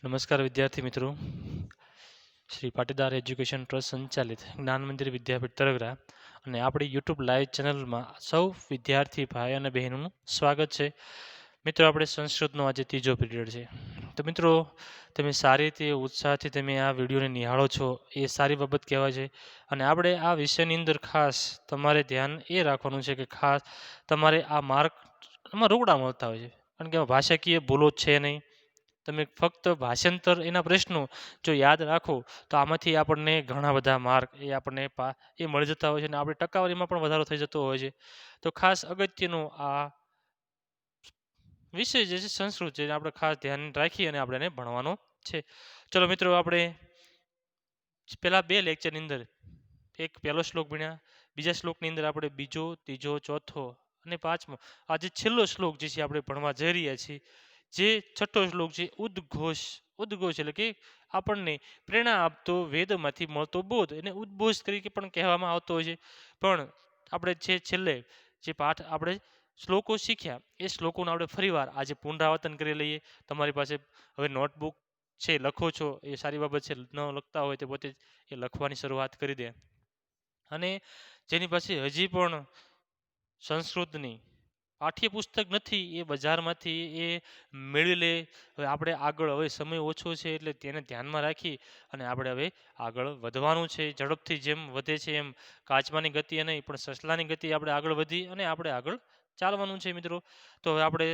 નમસ્કાર વિદ્યાર્થી મિત્રો. શ્રી પાટીદાર એજ્યુકેશન ટ્રસ્ટ સંચાલિત જ્ઞાન મંદિર વિદ્યાપીઠ તરગરા અને આપણી યુટ્યુબ લાઈવ ચેનલમાં સૌ વિદ્યાર્થી ભાઈ અને બહેનોનું સ્વાગત છે. મિત્રો, આપણે સંસ્કૃતનો આજે ત્રીજો પીરિયડ છે. તો મિત્રો, તમે સારી રીતે ઉત્સાહથી તમે આ વિડીયોને નિહાળો છો એ સારી બાબત કહેવાય છે. અને આપણે આ વિષયની અંદર ખાસ તમારે ધ્યાન એ રાખવાનું છે કે ખાસ તમારે આ માર્ક એમાં રોકડા મળતા હોય છે, કારણ કે ભાષાકીય ભૂલો છે નહીં. તમે ફક્ત ભાષાંતર એના પ્રશ્નો જો યાદ રાખો તો આમાંથી આપણને ઘણા બધા માર્ક એ આપણને એ મળી જતા હોય છે અને આપણી ટકાવારીમાં પણ વધારો થઈ જતો હોય છે. તો ખાસ અગત્યનો આ વિષય જે છે સંસ્કૃત છે, આપણે ખાસ ધ્યાન રાખી અને આપણે એને ભણવાનો છે. ચલો મિત્રો, આપણે પેલા બે લેક્ચરની અંદર એક પહેલો શ્લોક ભણ્યા, બીજા શ્લોકની અંદર આપણે બીજો, ત્રીજો, ચોથો અને પાંચમો આજે છેલ્લો શ્લોક જે છે આપણે ભણવા જઈ રહ્યા છીએ. જે છઠ્ઠો શ્લોક છે ઉદ્ઘોષ. ઉદ્ઘોષ એટલે કે આપણને પ્રેરણા આપતો વેદમાંથી મળતો બોધ, એને ઉદ્ઘોષ તરીકે પણ કહેવામાં આવતો હોય છે. પણ આપણે જે છેલ્લે જે પાઠ આપણે શ્લોકો શીખ્યા એ શ્લોકોને આપણે ફરીવાર આજે પુનરાવર્તન કરી લઈએ. તમારી પાસે હવે નોટબુક છે, લખો છો એ સારી બાબત છે. ન લખતા હોય તો પોતે એ લખવાની શરૂઆત કરી દે. અને જેની પાસે હજી પણ સંસ્કૃતની પાઠ્યપુસ્તક નથી એ બજારમાંથી એ મેળવી લે. હવે આપણે આગળ હવે સમય ઓછો છે એટલે તેને ધ્યાનમાં રાખી અને આપણે હવે આગળ વધવાનું છે. ઝડપથી જેમ વધે છે એમ કાચમાની ગતિ નહીં પણ સસલાની ગતિ આપણે આગળ વધી અને આપણે આગળ ચાલવાનું છે મિત્રો. તો હવે આપણે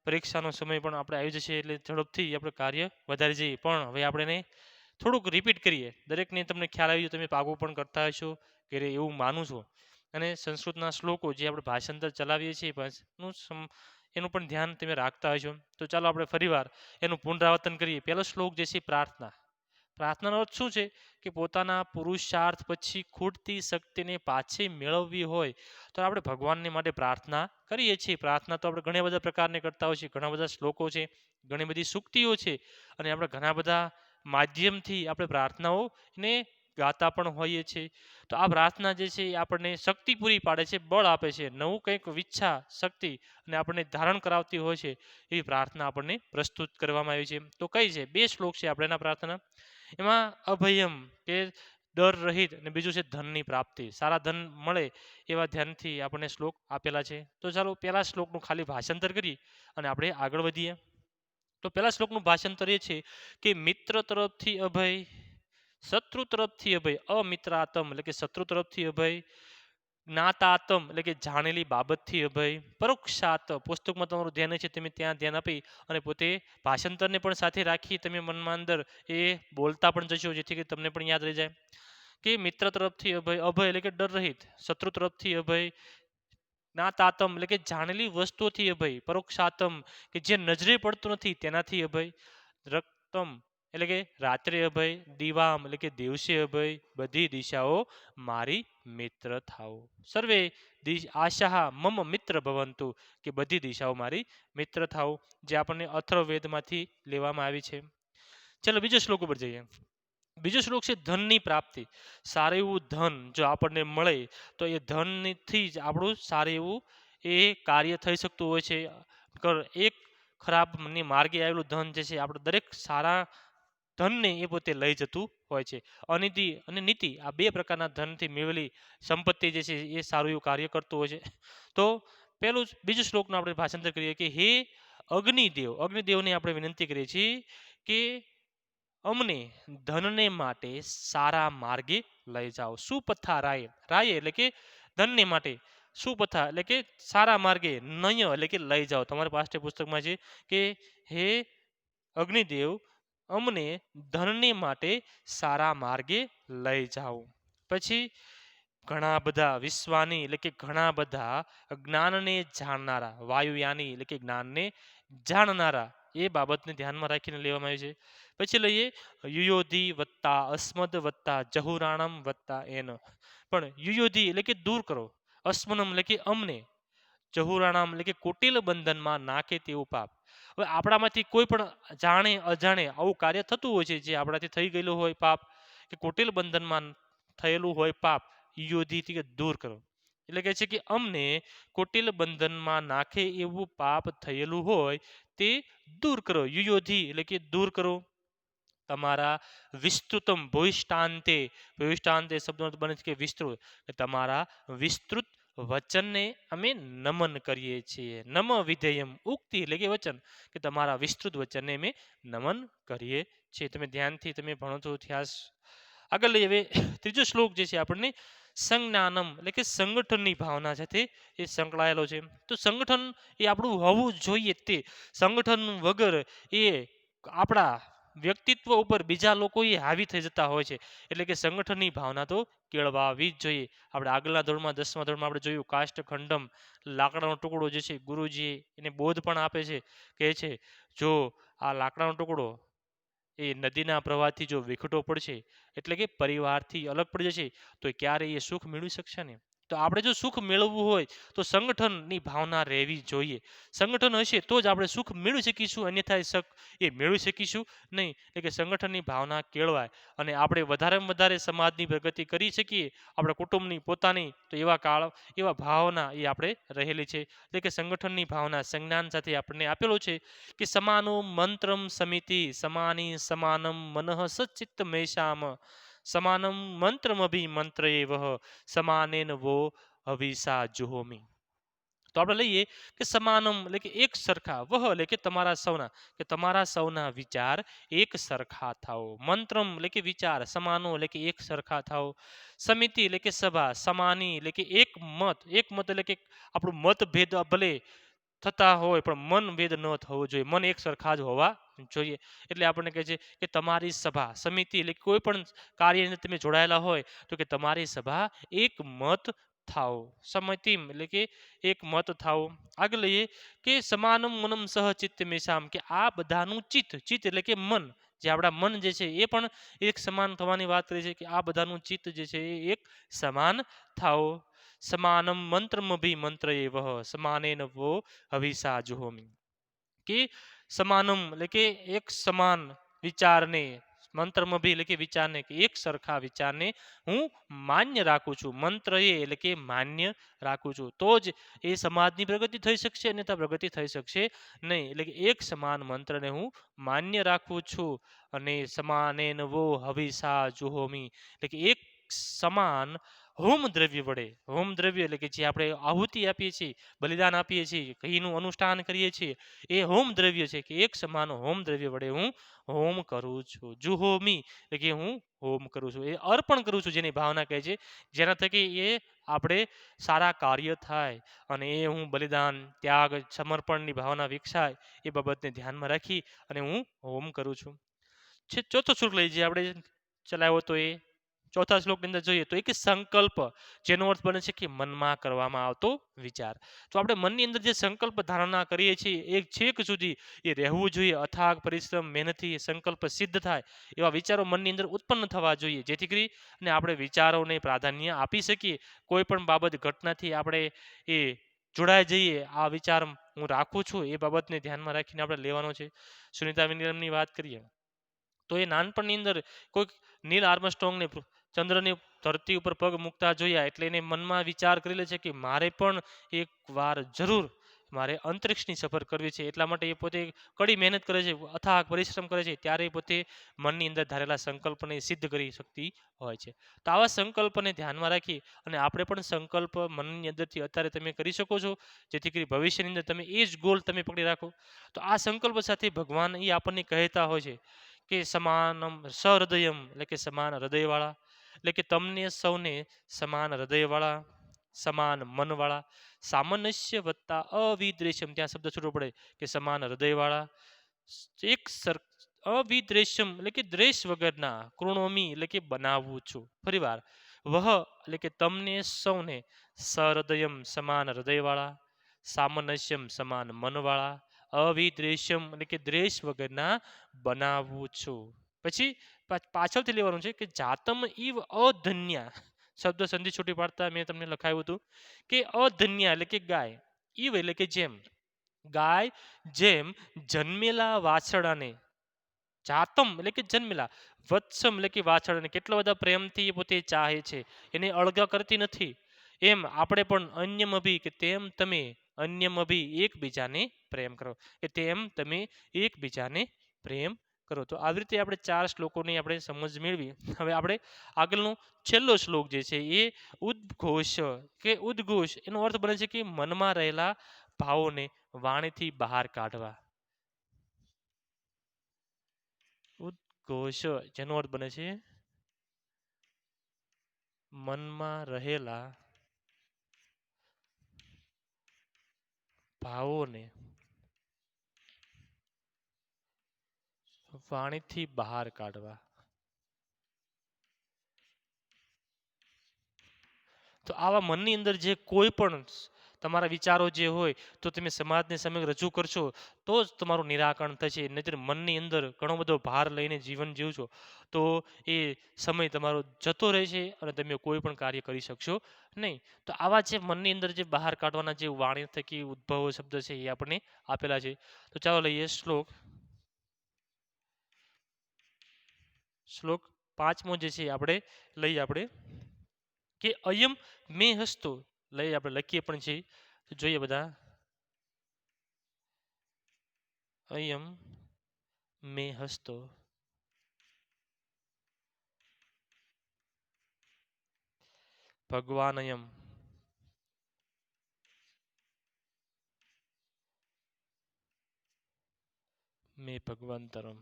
પરીક્ષાનો સમય પણ આપણે આવી જશે એટલે ઝડપથી આપણે કાર્ય વધારી જઈએ. પણ હવે આપણે એને થોડુંક રિપીટ કરીએ. દરેકને તમને ખ્યાલ આવી તમે પાકું પણ કરતા હશો કે એવું માનું છું. અને સંસ્કૃતના શ્લોકો જે આપણે ભાષાંતર ચલાવીએ છીએ એનું પણ ધ્યાન તમે રાખતા હશો. તો ચાલો આપણે ફરીવાર એનું પુનરાવર્તન કરીએ. પહેલો શ્લોક જે છે પ્રાર્થના. પ્રાર્થનાનો અર્થ શું છે કે પોતાના પુરુષાર્થ પછી ખૂટતી શક્તિને પાછી મેળવવી હોય તો આપણે ભગવાનને માટે પ્રાર્થના કરીએ છીએ. પ્રાર્થના તો આપણે ઘણા બધા પ્રકારની કરતા હોય છે. ઘણા બધા શ્લોકો છે, ઘણી બધી સૂક્તિઓ છે અને આપણે ઘણા બધા માધ્યમથી આપણે પ્રાર્થનાઓને ગાતા પણ હોઈએ છીએ. તો આ પ્રાર્થના જે છે એ આપણને શક્તિ પૂરી પાડે છે, બળ આપે છે, નવું કંઈક વિચ્છા શક્તિ અને આપણને ધારણ કરાવતી હોય છે. એવી પ્રાર્થના આપણને પ્રસ્તુત કરવામાં આવી છે. તો કઈ છે? બે શ્લોક છે આપણે એના પ્રાર્થના. એમાં અભયમ કે ડર રહિત અને બીજું છે ધનની પ્રાપ્તિ, સારા ધન મળે એવા ધ્યાનથી આપણને શ્લોક આપેલા છે. તો ચાલો પહેલા શ્લોકનું ખાલી ભાષાંતર કરીએ અને આપણે આગળ વધીએ. તો પહેલા શ્લોકનું ભાષાંતર એ છે કે મિત્ર તરફથી અભય, શત્રુ તરફથી અભય, અમિત્રાતમ એટલે કે શત્રુ તરફથી અભય, જ્ઞાતાતમ એટલે કે જાણેલી બાબતથી અભય, પરોક્ષાત પુસ્તકમાં તમારું ધ્યાન છે તમે ત્યાં ધ્યાન આપી અને પોતે ભાષાંતરને પણ સાથે રાખી તમે મનમાં અંદર એ બોલતા પણ જશો જેથી કે તમને પણ યાદ રહી જાય. કે મિત્ર તરફથી અભય, અભય એટલે કે ડર રહિત, શત્રુ તરફથી અભય, જ્ઞાતાતમ એટલે કે જાણેલી વસ્તુઓથી અભય, પરોક્ષાતમ કે જે નજરે પડતું નથી તેનાથી અભય, રક્તમ એટલે કે રાત્રે અભય, દીવામ એટલે કે દિવસે અભય, બધી દિશાઓ મારી મિત્ર થાઓ, સર્વે આશા મમ મિત્ર ભવંતુ કે બધી દિશાઓ મારી મિત્ર થાઓ, જે આપણને અથર્વવેદમાંથી લેવામાં આવી છે. ચલો બીજો શ્લોક ઉપર જઈએ. બીજો શ્લોક છે ધનની પ્રાપ્તિ. સારું એવું ધન જો આપણને મળે તો એ ધનથી જ આપણું સારું એવું એ કાર્ય થઈ શકતું હોય છે. એક ખરાબ માર્ગે આવેલું ધન જે છે આપણે દરેક સારા ધનને એ પોતે લઈ જતું હોય છે. અનિતિ અને નીતિ આ બે પ્રકારના ધનથી મેળવેલી સંપત્તિ જે છે એ સારું એવું કાર્ય કરતું હોય છે. તો પેલું બીજું શ્લોકનું આપણે ભાષાંતર કરીએ કે હે અગ્નિદેવ. અગ્નિદેવને આપણે વિનંતી કરીએ છીએ કે અમને ધનને માટે સારા માર્ગે લઈ જાઓ. સુપથા રાય, રાય એટલે કે ધનને માટે, સુપથા એટલે કે સારા માર્ગે, નય એટલે કે લઈ જાઓ. તમારી પાઠ્યપુસ્તકમાં છે કે હે અગ્નિદેવ અમને ધનને માટે સારા માર્ગે લઈ જાઓ. પછી ઘણા બધા વિશ્વાની એટલે કે ઘણા બધા જ્ઞાનને જાણનારા, વાયુયાની એટલે કે જ્ઞાનને જાણનારા એ બાબતને ધ્યાનમાં રાખીને લેવામાં આવી છે. પછી લઈએ યુયોધી વત્તા અસ્મદ વત્તા જહુરાણમ વત્તા એન. પણ યુયોધી એટલે કે દૂર કરો, અસ્મનમ એટલે કે અમને, જહુરાણામ એટલે કે કુટિલ બંધનમાં નાખે તેવું પાપ. હવે આપણામાંથી કોઈ પણ જાણે અજાણે આવું કાર્ય થતું હોય છે જે આપણાથી થઈ ગયેલું હોય પાપ કે કુટિલ બંધનમાં થયેલું હોય પાપ, યુયોધીથી કે દૂર કરો. એટલે કે છે કે અમને કુટિલ બંધનમાં નાખે એવું પાપ થયેલું હોય તે દૂર કરો. યુયોધી એટલે કે દૂર કરો. તમારા વિસ્તૃતમ ભૂયષ્ટાંતે, ભૂયષ્ટાંતે શબ્દનો અર્થ બને છે કે વિસ્તૃત, તમારા વિસ્તૃત વચનને અમે નમન કરીએ છીએ. નમ વિધેયમ ઉક્તિ એટલે કે વચન, કે તમારા વિસ્તૃત વચનને અમે નમન કરીએ છીએ. તમે ધ્યાનથી તમે ભણો છો ઇતિહાસ. આગળ લઈ હવે ત્રીજો શ્લોક જે છે આપણને સંજ્ઞાનમ એટલે કે સંગઠનની ભાવના સાથે એ સંકળાયેલો છે. તો સંગઠન એ આપણું હોવું જોઈએ. તે સંગઠન વગર એ આપણા વ્યક્તિત્વ ઉપર બીજા લોકો એ હાવી થઈ જતા હોય છે. એટલે કે સંગઠનની ભાવના તો કેળવાવી જ જોઈએ. આપણે આગળના ધોરણમાં 10મા ધોરણમાં આપણે જોયું કાષ્ઠખંડમ, લાકડાનો ટુકડો જે છે ગુરુજી એને બોધ પણ આપે છે, કહે છે જો આ લાકડાનો ટુકડો એ નદીના પ્રવાહથી જો વિખટો પડશે એટલે કે પરિવારથી અલગ પડી જશે તો ક્યારેય એ સુખ મેળવી શકશે ને. તો આપણે જો સુખ મેળવવું હોય તો સંગઠનની ભાવના રહેવી જોઈએ. સંગઠન હશે તો જ આપણે સુખ મેળવી શકીશું, અન્યથા એ મેળવી શકીશું નહીં. એટલે કે સંગઠનની ભાવના કેળવાય અને આપણે વધારેમાં વધારે સમાજની પ્રગતિ કરી શકીએ, આપણા કુટુંબની પોતાની, તો એવા ભાવના એ આપણે રહેલી છે. એટલે કે સંગઠનની ભાવના સંજ્ઞાન સાથે આપણને આપેલો છે કે સમાનો મંત્રમ સમિતિ સમાની સમાનમ મનઃ સચિત્ત મેષામ સમાનમ મંત્રમભી મંત્રયે વહ સમાનેન વો હવિષા જુહોમી. તો આપણે લઈએ કે સમાનમ એટલે કે એક સરખા, વહ એટલે કે તમારા સૌના વિચાર એક સરખા થાઓ. મંત્રમ એટલે કે વિચાર, સમાનો એટલે કે એક સરખા થાઓ. સમિતિ એટલે કે સભા, સમાની એટલે કે એક મત એટલે કે આપણું મતભેદ ભલે થતા હોય પણ મનભેદ ન થવો જોઈએ, મન એક સરખા જ હોવા જોઈએ. એટલે આપણને કહે છે કે તમારી સભા, સમિતિ એટલે કોઈ પણ કાર્યની અંદર તમે જોડાયેલા હોય તો કે તમારી સભા એક મત થાઓ. સમતિમ એટલે કે એક મત થાઓ. આગળ લઈએ કે સમાનમ મનમ સહ ચિત્ત મેષામ, કે આ બધાનું ચિત્ત એટલે કે મન, જે આપણા મન જે છે એ પણ એક સમાન થવાની વાત કરી છે કે આ બધાનું ચિત્ત જે છે એ એક સમાન થાઓ. સમાનમ મંત્રમભી મંત્રયે વહ સમાનેન વો હવિષા જુહોમી. કે સમાનમ એટલે કે એક સમાન વિચારને, મંત્રમભી એટલે કે વિચારને, કે એક સરખા વિચારને હું માન્ય રાખું છું. મંત્ર એટલે કે માન્ય રાખું છું તો જ એ સમાજની પ્રગતિ થઈ શકશે, અન્યથા પ્રગતિ થઈ શકશે નહીં. એટલે કે એક સમાન મંત્રને હું માન્ય રાખું છું. અને સમાનેન વો હવિષા જુહોમી એટલે કે એક સમાન હોમ દ્રવ્ય વડે, હોમ દ્રવ્ય એટલે કે જે આપણે આહુતિ આપીએ છીએ, બલિદાન આપીએ છીએ, ઘીનું અનુષ્ઠાન કરીએ છીએ, એ હોમ દ્રવ્ય છે કે એક સમાન હોમ દ્રવ્ય વડે હું હોમ કરું છું. જુહોમી એટલે કે હું હોમ કરું છું, એ અર્પણ કરું છું, જેની ભાવના કહે છે જેના થકી એ આપણે સારા કાર્ય થાય અને એ હું બલિદાન, ત્યાગ, સમર્પણની ભાવના વિકસાય એ બાબતને ધ્યાનમાં રાખી અને હું હોમ કરું છું. ચોથો શ્લોક લઈ જઈએ આપણે ચલાવ્યો તો એ ચોથા શ્લોકની અંદર જોઈએ તો એક સંકલ્પ, જેનો અર્થ બને છે કે મનમાં કરવામાં આવતો વિચાર. તો આપણે મનની અંદર જે સંકલ્પ ધારણા કરીએ છીએ એ છેક સુધી એ રહેવું જોઈએ. અથાગ પરિશ્રમ મહેનતથી એ સંકલ્પ સિદ્ધ થાય એવા વિચારો મનની અંદર ઉત્પન્ન થવા જોઈએ, જેથી કરી અને આપણે વિચારોને પ્રાધાન્ય આપી શકીએ. કોઈ પણ બાબત ઘટનાથી આપણે એ જોડાઈ જઈએ, આ વિચાર હું રાખું છું, એ બાબતને ધ્યાનમાં રાખીને આપણે લેવાનો છે. સુનિતા વિલિયમની વાત કરીએ તો એ નાનપણની અંદર કોઈક નીલ આર્મસ્ટ્રોંગને ચંદ્રની ધરતી ઉપર પગ મૂકતા જોયા એટલે એને મનમાં વિચાર કરી લે છે કે મારે પણ એક વાર જરૂર મારે અંતરિક્ષની સફર કરવી છે. એટલા માટે એ પોતે કડી મહેનત કરે છે, અથાગ પરિશ્રમ કરે છે, ત્યારે પોતે મનની અંદર ધારેલા સંકલ્પને સિદ્ધ કરી શકતી હોય છે. તો આવા સંકલ્પને ધ્યાનમાં રાખી અને આપણે પણ સંકલ્પ મનની અંદરથી અત્યારે તમે કરી શકો છો, જેથી કરી ભવિષ્યની અંદર તમે એ જ ગોલ તમે પકડી રાખો. તો આ સંકલ્પ સાથે ભગવાન એ આપણને કહેતા હોય છે કે સમાનમ સહૃદયમ એટલે કે સમાન હૃદયવાળા, એટલે કે તમને સૌને સમાન હૃદયવાળા, સમાન મનવાળા, સામનસ્ય વત્તા અવિદ્રેશ્યમ, ત્યાં શબ્દ છૂટો પડે કે સમાન હૃદયવાળા, એક અવિદ્રેશ્યમ એટલે કે દ્વેષ વગરના, કૃણોમી એટલે કે બનાવું છું. ફરીવાર વહ એટલે કે તમને સૌને, સહૃદયમ સમાન હૃદયવાળા, સામનસ્યમ સમાન મનવાળા, અવિદ્રેશ્યમ એટલે કે દ્વેષ વગરના બનાવું છું. પછી પાછળથી લેવાનું છે કે જાતમ ઈવ અધન્યા, શબ્દ સંધિ છૂટી પાડતા મેં તમને લખાયું હતું કે અધન્યા એટલે કે ગાય, ઈવ એટલે કે જેમ, ગાય જેમ જન્મેલા વાછરડાને, જાતમ એટલે કે જન્મેલા, વત્સમ એટલે કે વાછરડાને કેટલા બધા પ્રેમથી એ પોતે ચાહે છે, એને અળગા કરતી નથી, એમ આપણે પણ અન્યમભી કે તેમ તમે અન્યમભી એકબીજાને પ્રેમ કરો, કે તેમ તમે એકબીજાને પ્રેમ કરો. તો આવી રીતે આપણે 4 શ્લોકોની આપણે સમજ મેળવી. હવે આપણે આગળનો છેલ્લો શ્લોક જે છે એ ઉદ્ઘોષ કે ઉદ્ઘોષ એનો અર્થ બને છે કે મનમાં રહેલા ભાવોને વાણીથી બહાર કાઢવા. ઉદ્ઘોષ જેનો અર્થ બને છે મનમાં રહેલા ભાવોને વાણીથી બહાર કાઢવા. તો આવા મનની અંદર જે કોઈ પણ તમારા વિચારો જે હોય તો તમે સમાજને સામે રજૂ કરશો તો જ તમારું નિરાકરણ થશે. નહીંતર મનની અંદર ઘણો બધો ભાર લઈને જીવન જીવશો તો એ સમય તમારો જતો રહેશે અને તમે કોઈ પણ કાર્ય કરી શકશો નહીં. તો આવા જે મનની અંદર જે બહાર કાઢવાના જે વાણી થકી ઉદ્ભવ શબ્દ છે એ આપણને આપેલા છે. તો ચાલો લઈએ શ્લોક. શ્લોક 5મો જે છે આપણે લઈએ આપણે કે અયમ મેં હસ્તો લઈ આપણે લખીએ પણ છે. જોઈએ બધા. અયમ મેં હસ્તો ભગવાન અયમ મેં ભગવંતરમ.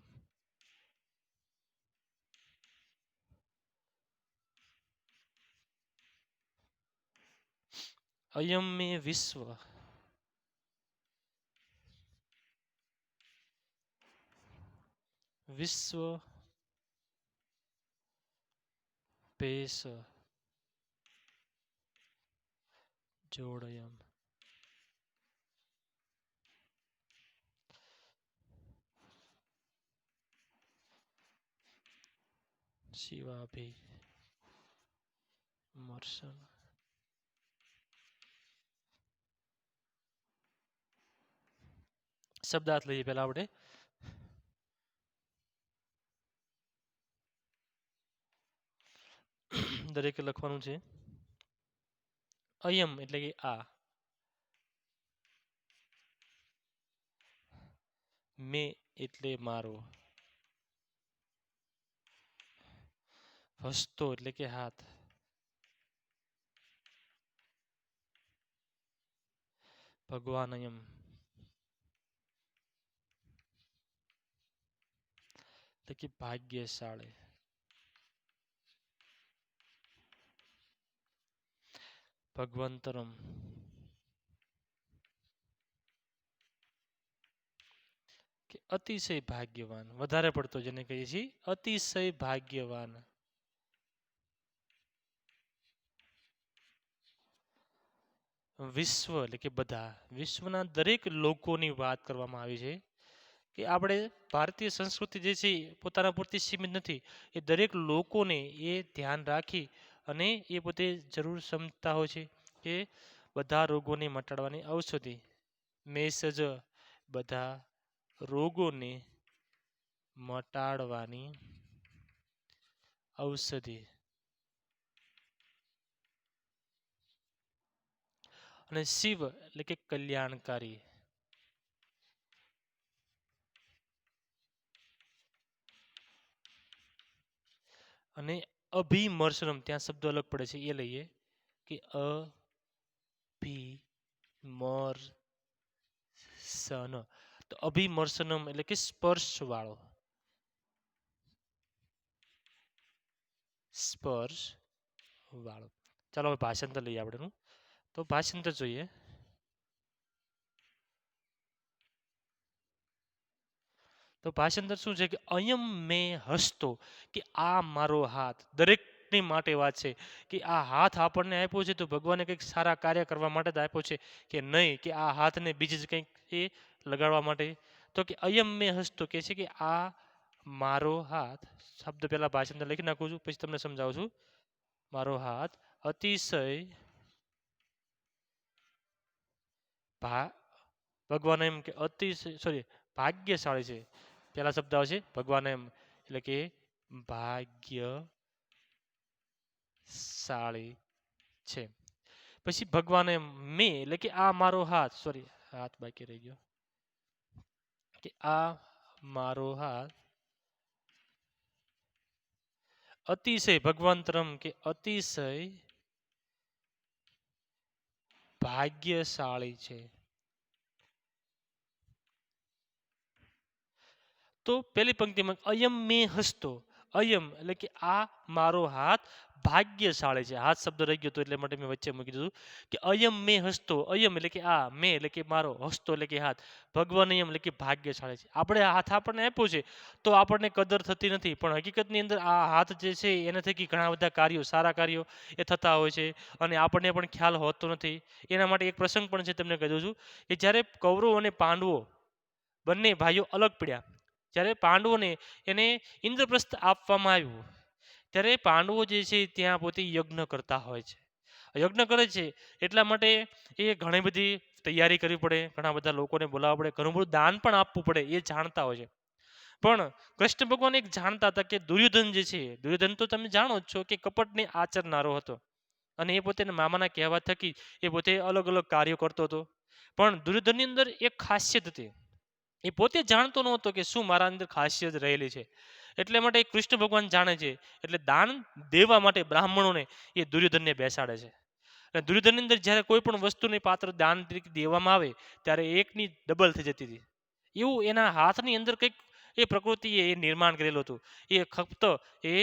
અયમ મેં વિશ્વ વિશ્વ પેશ જોડયમ શિવાભી મર્શન. શબ્દાર્થ લઈએ પહેલા આપણે. દરેકે લખવાનું છે. અયમ એટલે કે આ. મેં એટલે મારો. હસ્તો એટલે કે હાથ. ભગવાન અયમ એટલે કે ભાગ્યશાળી. ભગવંતરમ કે અતિશય ભાગ્યવાન. વધારે પડતો જેને કહીએ છીએ અતિશય ભાગ્યવાન. વિશ્વ એટલે કે બધા. વિશ્વના દરેક લોકોની વાત કરવામાં આવી છે કે આપણે ભારતીય સંસ્કૃતિ જે છે પોતાના પૂરતી સીમિત નથી. એ દરેક લોકોને એ ધ્યાન રાખી અને એ પોતે જરૂર સમજતા હોય છે કે બધા રોગોને મટાડવાની ઔષધિ મેસેજ બધા રોગોને મટાડવાની ઔષધિ. અને શિવ એટલે કે કલ્યાણકારી. અને અભિમર્શનમ ત્યાં શબ્દો અલગ પડે છે એ લઈએ કે અભિમર્શન. તો અભિમર્શનમ એટલે કે સ્પર્શ વાળો. સ્પર્શ વાળો. ચાલો હવે ભાષાંતર લઈએ આપણે. તો ભાષાંતર જોઈએ. તો ભાષાંતર શું છે કે અયમ મેં હસતો કે આ મારો હાથ. દરેકની માટે વાત છે કે આ હાથ આપણને આપ્યો છે તો ભગવાને કંઈક સારા કાર્ય કરવા માટે જ આપ્યો છે કે નહીં કે આ હાથને બીજી જ કંઈક એ લગાડવા માટે. તો કે અયમ મેં હસતો કે છે કે આ મારો હાથ. શબ્દ પહેલા ભાષાંતર લખી નાખું છું પછી તમને સમજાવું છું. મારો હાથ અતિશય ભગવાન એમ કે અતિશય સોરી ભાગ્યશાળી છે. પહેલા શબ્દ આવશે ભગવાન એમ એટલે કે ભાગ્યશાળી છે. પછી ભગવાન એમ મેં એટલે કે આ મારો હાથ હાથ બાકી રહી ગયો કે આ મારો હાથ અતિશય ભગવંતરમ કે અતિશય ભાગ્યશાળી છે. તો પેલી પંક્તિમાં અયમ મે હસ્તો, અયમ એટલે કે આ મારો હાથ ભાગ્યશાળી છે. હાથ શબ્દ રહી ગયો હતો એટલે માટે મેં વચ્ચે મૂકી દીધું કે અયમ મે હસ્તો, અયમ એટલે કે આ, મે એટલે કે મારો, હસ્તો એટલે કે હાથ, ભગવાન અયમ એટલે કે ભાગ્યશાળી છે. આપણે હાથ આપણને આપ્યો છે તો આપણને કદર થતી નથી, પણ હકીકતની અંદર આ હાથ જે છે એના થકી ઘણા બધા કાર્યો, સારા કાર્યો એ થતા હોય છે અને આપણને પણ ખ્યાલ હોતો નથી. એના માટે એક પ્રસંગ પણ છે, તમને કહી દઉં છું કે જ્યારે કૌરવો અને પાંડવો બંને ભાઈઓ અલગ પડ્યા, જ્યારે પાંડવોને એને ઇન્દ્રપ્રસ્થ આપવામાં આવ્યું, ત્યારે પાંડવો જે છે ત્યાં પોતે યજ્ઞ કરતા હોય છે. યજ્ઞ કરે છે એટલા માટે એ ઘણી બધી તૈયારી કરવી પડે, ઘણા બધા લોકોને બોલાવવા પડે, ઘણું બધું દાન પણ આપવું પડે, એ જાણતા હોય છે. પણ કૃષ્ણ ભગવાન એક જાણતા હતા કે દુર્યોધન જે છે, દુર્યોધન તો તમે જાણો જ છો કે કપટને આચરનારો હતો અને એ પોતે મામાના કહેવા થકી એ પોતે અલગ અલગ કાર્યો કરતો હતો. પણ દુર્યોધનની અંદર એક ખાસિયત હતી, એ પોતે જાણતો નહોતો કે શું મારા અંદર ખાસિયત રહેલી છે. એટલે માટે કૃષ્ણ ભગવાન જાણે છે, એટલે દાન દેવા માટે બ્રાહ્મણોને એ દુર્યોધનને બેસાડે છે. અને દુર્યોધનની અંદર જ્યારે કોઈ પણ વસ્તુની પાત્ર દાન તરીકે દેવામાં આવે ત્યારે એકની ડબલ થઈ જતી હતી. એવું એના હાથની અંદર કંઈક એ પ્રકૃતિએ એ નિર્માણ કરેલું હતું. એ ફક્ત એ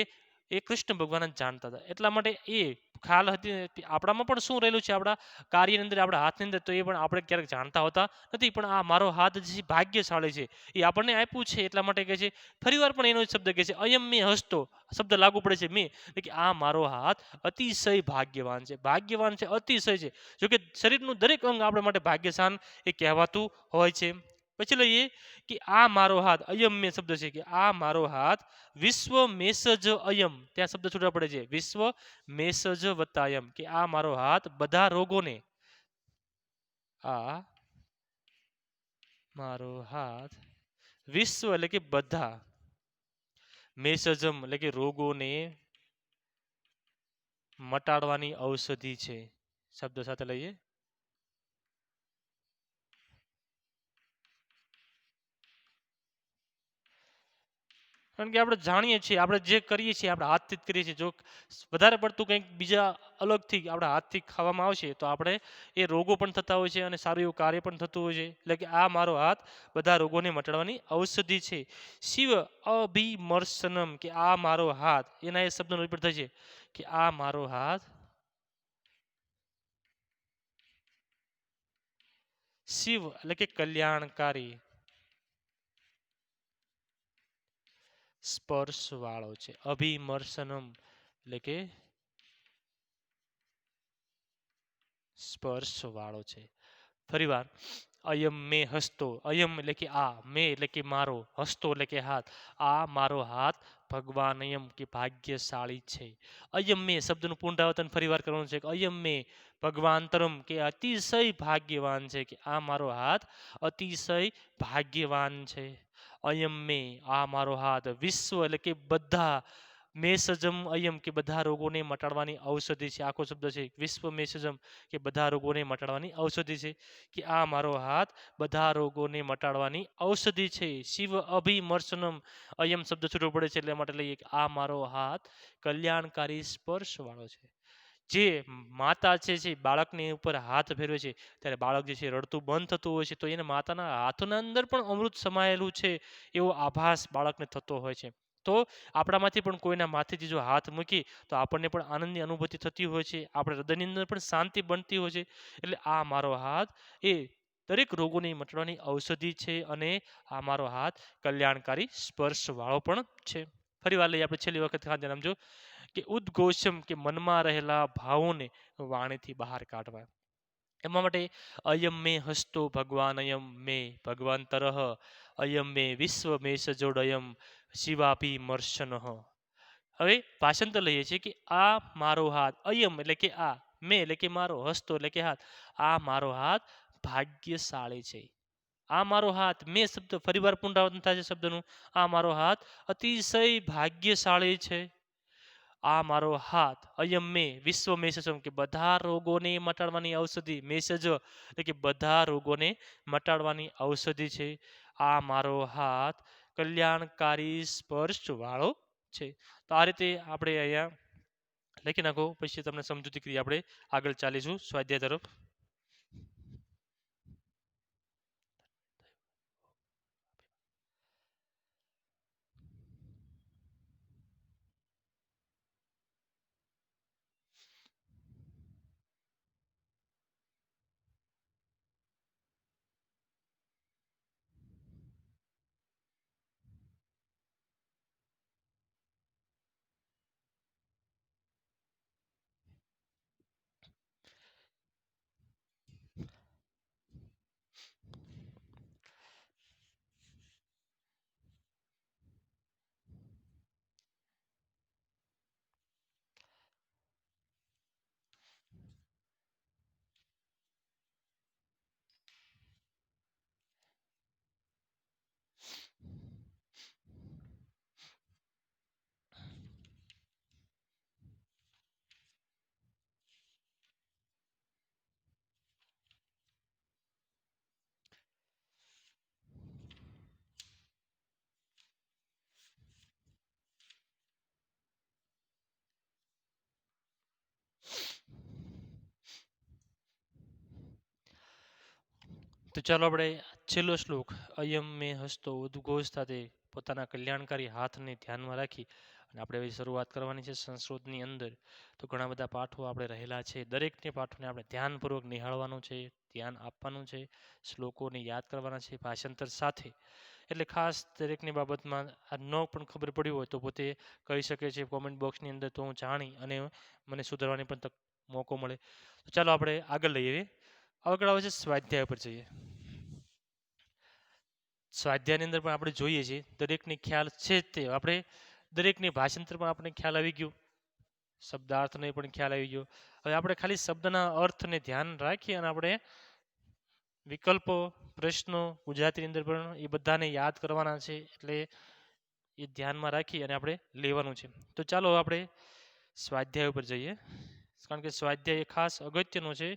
એ કૃષ્ણ ભગવાન જ જાણતા હતા. એટલા માટે એ ખ્યાલ હતી આપણામાં પણ શું રહેલું છે, આપણા કાર્યની અંદર, આપણા હાથની અંદર, તો એ પણ આપણે ક્યારેક જાણતા હોતા નથી. પણ આ મારો હાથ જે છે ભાગ્યશાળી છે, એ આપણને આપ્યું છે એટલા માટે કહે છે. ફરીવાર પણ એનો જ શબ્દ કહે છે, અયમ મેં હસતો, શબ્દ લાગુ પડે છે મેં, એટલે કે આ મારો હાથ અતિશય ભાગ્યવાન છે. ભાગ્યવાન છે, અતિશય છે. જોકે શરીરનું દરેક અંગ આપણા માટે ભાગ્યશાન એ કહેવાતું હોય છે. પછી લઈએ કે આ મારો હાથ, અયમ મેં શબ્દ છે કે આ મારો હાથ વિશ્વ મેષજ અયમ, ત્યાં શબ્દ છૂટા પડે છે, વિશ્વ મેષજ વત્તા અયમ, કે આ મારો હાથ બધા રોગોને, આ મારો હાથ વિશ્વ એટલે કે બધા, મેષજમ એટલે કે રોગોને મટાડવાની ઔષધિ છે. શબ્દ સાથે લઈએ, કારણ કે આપણે જાણીએ છીએ, આપણે જે કરીએ છીએ આપણે હાથથી જ કરીએ છીએ. જો વધારે પડતું કંઈક બીજા અલગથી આપણા હાથથી ખાવામાં આવશે તો આપણે એ રોગો પણ થતા હોય છે અને સારું એવું કાર્ય પણ થતું હોય છે. એટલે કે આ મારો હાથ બધા રોગોને મટાડવાની ઔષધિ છે. શિવ અભિમર્શનમ, કે આ મારો હાથ, એના એ શબ્દનો ઉપયોગ થાય છે કે આ મારો હાથ શિવ એટલે કે કલ્યાણકારી સ્પર્શ વાળો છે. અભિમર્શનમ એટલે કે સ્પર્શ વાળો છે. ફરીવાર, અયમ મેં હસતો, અયમ એટલે કે આ, મેં એટલે કે મારો, હસતો એટલે કે હાથ, આ મારો હાથ ભગવાન અયમ કે ભાગ્યશાળી છે. અયમ મેં શબ્દનું પુનરાવર્તન ફરીવાર કરવાનું છે કે અયમ મેં ભગવાનતરમ, કે અતિશય ભાગ્યવાન છે, કે આ મારો હાથ અતિશય ભાગ્યવાન છે. અયમ મેં, આ મારો હાથ વિશ્વ એટલે કે બધા, મેષજમ અયમ કે બધા રોગોને મટાડવાની ઔષધિ છે. આખો શબ્દ છે, વિશ્વ મેષજમ કે બધા રોગોને મટાડવાની ઔષધિ છે, કે આ મારો હાથ બધા રોગોને મટાડવાની ઔષધિ છે. શિવ અભિમર્શનમ, અયમ શબ્દ છૂટો પડે છે એટલે માટે લઈએ કે આ મારો હાથ કલ્યાણકારી સ્પર્શ વાળો છે. જે માતા છે જે બાળકની ઉપર હાથ ફેરવે છે ત્યારે બાળક જે છે રડતું બંધ થતું હોય છે, તો એને માતાના હાથના અંદર પણ અમૃત સમાયેલું છે એવો આભાસ બાળકને થતો હોય છે. તો આપણામાંથી પણ કોઈના માથેથી જો હાથ મૂકી તો આપણને પણ આનંદની અનુભૂતિ થતી હોય છે, આપણે હૃદયની અંદર પણ શાંતિ બનતી હોય છે. એટલે આ મારો હાથ એ દરેક રોગોની મટાડવાની ઔષધિ છે અને આ મારો હાથ કલ્યાણકારી સ્પર્શ વાળો પણ છે. ફરી વાર લઈએ આપણે, છેલ્લી વખત ખાતે સમજો કે ઉદ્ઘોષમ, કે મનમાં રહેલા ભાવોને વાણીથી બહાર કાઢવા. એમાં માટે અયમ મેં હસ્તો ભગવાન અયમ મેં ભગવાન તરહ, અયમ મેં વિશ્વ મેં સજોડયમ શિવાભી મર્શન. હવે ભાષાંતર લઈએ છીએ કે આ મારો હાથ, અયમ એટલે કે આ, મેં એટલે કે મારો, હસ્તો એટલે કે હાથ, આ મારો હાથ ભાગ્યશાળી છે. આ મારો હાથ, મેં શબ્દ ફરીવાર પુનરાવર્તન થાય છે શબ્દનું, આ મારો હાથ અતિશય ભાગ્યશાળી છે. આ મારો હાથ, અયમ મેં વિશ્વ મેષજમ, કે બધા રોગોને મટાડવાની ઔષધિ, મેષજ એટલે કે બધા રોગોને મટાડવાની ઔષધિ છે. આ મારો હાથ કલ્યાણકારી સ્પર્શ વાળો છે. તો આ રીતે આપણે અહીંયા લખી નાખો, પછી તમને સમજૂતી કરી આપણે આગળ ચાલીશું સ્વાધ્યાય તરફ. તો ચાલો આપણે છેલ્લો શ્લોક. અયમ મેં હસતો ઉદ્ઘોષ સાથે પોતાના કલ્યાણકારી હાથને ધ્યાનમાં રાખી અને આપણે હવે શરૂઆત કરવાની છે સંસ્કૃતની અંદર. તો ઘણા બધા પાઠો આપણે રહેલા છે, દરેકને પાઠોને આપણે ધ્યાનપૂર્વક નિહાળવાનું છે, ધ્યાન આપવાનું છે, શ્લોકોને યાદ કરવાના છે ભાષાંતર સાથે. એટલે ખાસ દરેકની બાબતમાં આ ન પણ ખબર પડી હોય તો પોતે કહી શકે છે કોમેન્ટ બોક્સની અંદર, તો હું જાણી અને મને સુધારવાની પણ મોકો મળે. તો ચાલો આપણે આગળ લઈએ. આગળ આવે છે સ્વાધ્યાય પર જઈએ. સ્વાધ્યાયની અંદર પણ આપણે જોઈએ છીએ દરેકને ખ્યાલ છે જ તે. આપણે દરેકની ભાષાંતર પણ આપણે ખ્યાલ આવી ગયું, શબ્દાર્થને પણ ખ્યાલ આવી ગયો. હવે આપણે ખાલી શબ્દના અર્થને ધ્યાન રાખી અને આપણે વિકલ્પો, પ્રશ્નો ગુજરાતીની અંદર પણ એ બધાને યાદ કરવાના છે. એટલે એ ધ્યાનમાં રાખી અને આપણે લેવાનું છે. તો ચાલો આપણે સ્વાધ્યાય ઉપર જઈએ, કારણ કે સ્વાધ્યાય એ ખાસ અગત્યનો છે.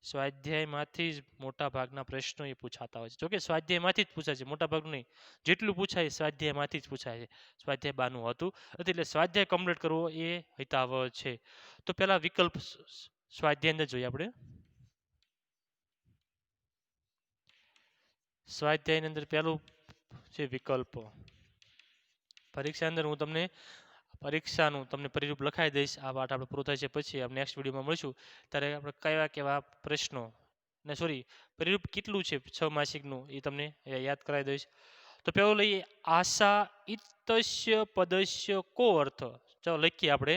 સ્વાધ્યાયમાંથી જ મોટા ભાગના પ્રશ્નો એ પૂછાતા હોય છે. જોકે સ્વાધ્યાયમાંથી જ પૂછાય છે, મોટા ભાગનું નહીં. જેટલું પૂછાય સ્વાધ્યાયમાંથી જ પૂછાય છે, સ્વાધ્યાય બાનું હતું નથી. એટલે સ્વાધ્યાય કમ્પ્લીટ કરવો એ હિતાવહ છે. તો પહેલા વિકલ્પ સ્વાધ્યાય અંદર જોઈએ આપણે. સ્વાધ્યાયની અંદર પહેલું છે વિકલ્પો. પરીક્ષા અંદર હું તમને પરીક્ષાનું તમને પરિરૂપ લખાઈ દઈશ. આ પાઠ આપણે પૂરો થાય છે પછી આપણે નેક્સ્ટ વિડીયોમાં મળીશું ત્યારે આપણે કયા કેવા પ્રશ્નો ને સોરી પરિરૂપ કેટલું છે 6 માસિકનું એ તમને યાદ કરાવી દઈશ. તો પહેલો લઈએ આશા ઇત્તસ્ય પદસ્ય કો અર્થ. ચાલો લખીએ આપણે.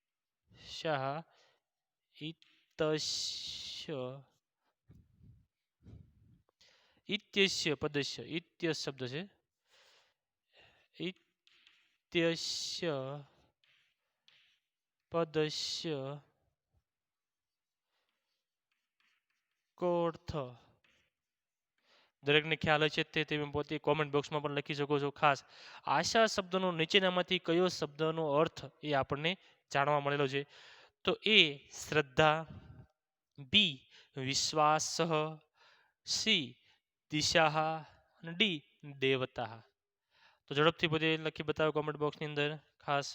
આશા ઇત્તસ્ય ઇત્યસ્ય પદસ્ય, ઇત્ય શબ્દ છે, ઇત્યસ્ય પદસ્ય કોર્થ. દરેકને ખ્યાલ હશે તે તમે પોતે કોમેન્ટ બોક્સમાં પણ લખી શકો છો. ખાસ આશા શબ્દનો નીચેનામાંથી કયો શબ્દનો અર્થ એ આપણને જાણવા મળેલો છે. તો એ શ્રદ્ધા, બી વિશ્વાસ, સી દિશા અને ડી દેવતા. તો ઝડપથી પોતે લખી બતાવો કોમેન્ટ બોક્સની અંદર. ખાસ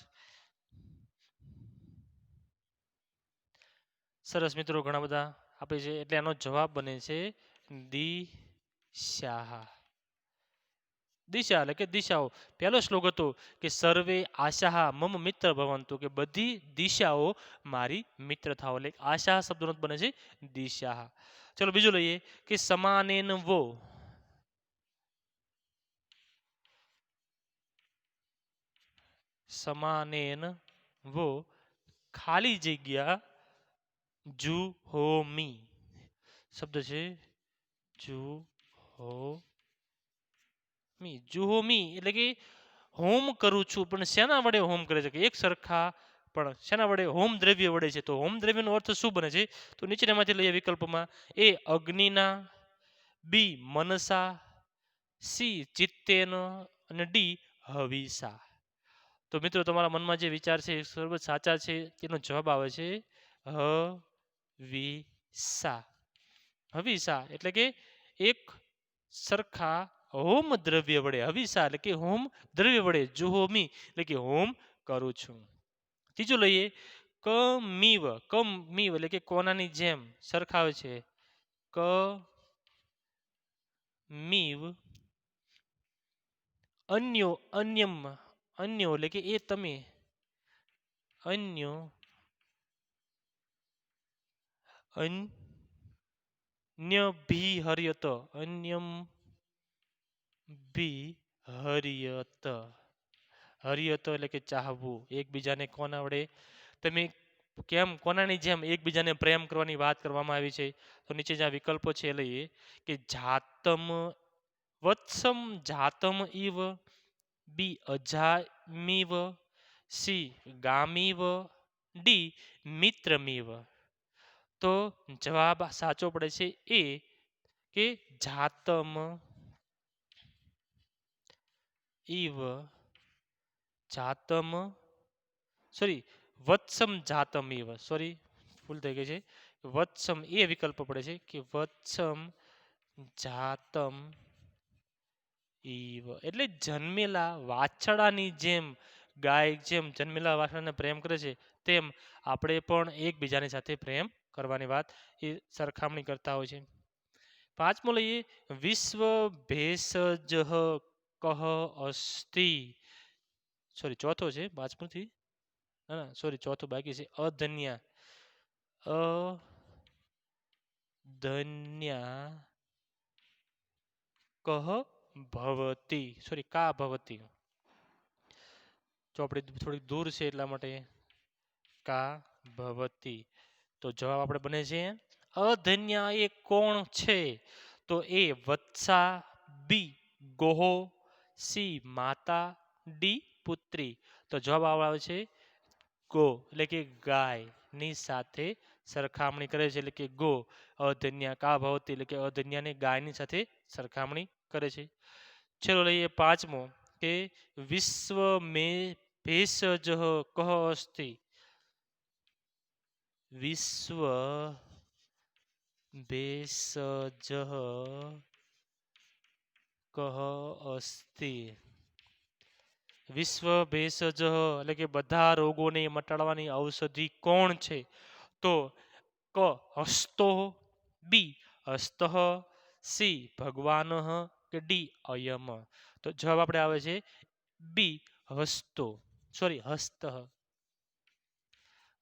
સરસ મિત્રો, ઘણા બધા આપે છે એટલે આનો જવાબ બને છે દિશા. દિશા એટલે કે દિશાઓ. પહેલો શ્લોક હતો કે સર્વે આશા મમ મિત્ર ભવંતુ, કે બધી દિશાઓ મારી મિત્ર થાવ. એટલે આશા શબ્દનો બને છે દિશા. ચલો બીજું લઈએ કે સમાનેન વો. સમાનેન વો ખાલી જગ્યા જુહોમી શબ્દ છે. જુહોમી, જુહોમી એટલે કે હોમ કરું છું. પણ શેના વડે હોમ કરે છે? કે એક સરખા પણ શેના વડે? હોમ દ્રવ્ય વડે છે. તો હોમ દ્રવ્યનો અર્થ શું બને છે? તો નીચેનામાંથી લઈએ વિકલ્પમાં. એ અગ્નિના, બી મનસા, સી ચિત્તેન અને ડી હવિસા. તો મિત્રો તમારા મનમાં જે વિચાર છે એ સર્વ સાચા છે. તેનો જવાબ આવે છે હવિસા. હવિસા એટલે કે એક સરખા હોમ દ્રવ્ય વડે, હવિષા એટલે કે હોમ દ્રવ્ય વડે, જુહોમી એટલે કે હોમ કરું છું. ત્રીજું લઈએ કમીવ એટલે કે કોનાની જેમ સરખાવે છે. ક મીવ અન્યો એટલે કે એ તમે, અન્યો અન્યભિહર્યત, અન્યમ ભી હર્યત, હર્યત એટલે કે ચાહવું. એકબીજાને કોના વડે તમે કેમ કોનાની જેમ એકબીજાને પ્રેમ કરવાની વાત કરવામાં આવી છે. તો નીચે જ્યાં વિકલ્પો છે એ લઈએ કે જાતમ વત્સમ જાતમ ઇવ, બી અજામીવ, સી ગામીવ, ડી મિત્રમીવ. તો જવાબ સાચો પડે છે એ કે જાતમ ઇવ, જાતમ સોરી વત્સમ જાતમ ઇવ, સોરી ભૂલ થઈ ગઈ છે. વત્સમ એ વિકલ્પ પડે છે કે વત્સમ જાતમ ઈવ એટલે જન્મેલા વાછડાની જેમ, ગાય જેમ જન્મેલા વાછડાને પ્રેમ કરે છે તેમ આપણે પણ એકબીજાની સાથે પ્રેમ કરવાની વાત એ સરખામણી કરતા હોય છે. પાંચમો લઈએ વિશ્વ ભેષજ કહ અસ્તિ, સોરી ચોથો છે પાંચમોથી, ના સોરી ચોથું બાકી છે. અધન્યા કહ ભવતી, સોરી કા ભવતી, તો આપણે થોડીક દૂર છે એટલા માટે કા ભવતી. તો જવાબ આપણે બને છે અધન્યા એ કોણ છે? તો એ વત્સા, બી ગોહો, સી માતા, ડી પુત્રી. તો જવાબ આવે છે ગો એટલે કે ગાય ની સાથે સરખામણી કરે છે, એટલે કે ગો. અધન્યા કા ભવતી એટલે કે અધન્યાને ગાયની સાથે સરખામણી કરે છે. ચલો લઈએ પાંચમો કે વિશ્વ મે ભેષજ કહ અસ્તિ, વિશ્વ ભેષજ કહ અસ્તિ, વિશ્વ ભેષજ એટલે કે બધા રોગોને મટાડવાની ઔષધિ કોણ છે? તો ક હસ્તો, બી હસ્ત, સી ભગવાન કે ડી અયમ. તો જવાબ આપણે આવે છે બી હસ્તો, સોરી હસ્ત.